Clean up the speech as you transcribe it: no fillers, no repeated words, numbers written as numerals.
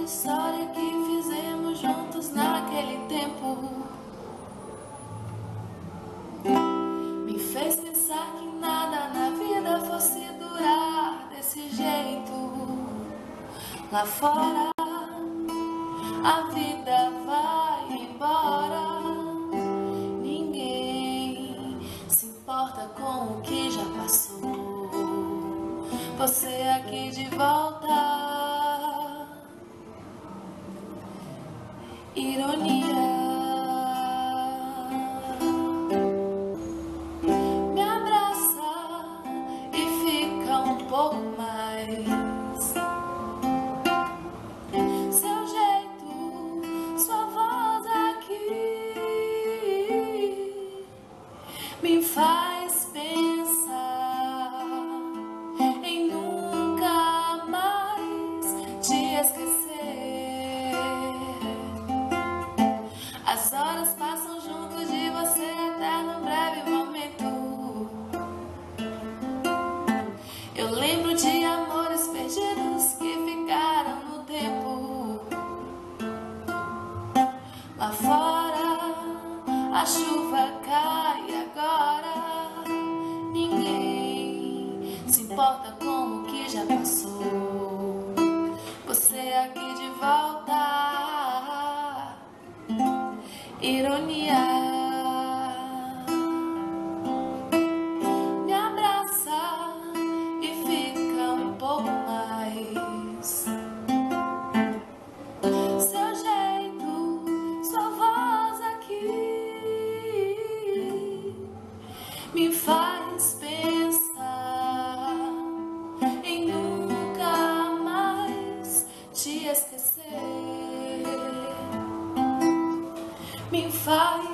história que fizemos juntos naquele tempo me fez pensar que nada na vida fosse durar desse jeito. Lá fora a vida vai embora, ninguém se importa com o que já passou. Você aqui de volta, ironia. Me abraça e fica um pouco mais. Seu jeito, sua voz aqui me faz pensar em nunca mais te esquecer. As horas passam junto de você até num breve momento. Eu lembro de amores perdidos que ficaram no tempo. Lá fora a chuva cai agora, ninguém se importa com o que já passou. Você aqui de volta, ironia. Me abraça e fica um pouco mais. Seu jeito, sua voz aqui me faz pensar em nunca mais te esquecer. Me faz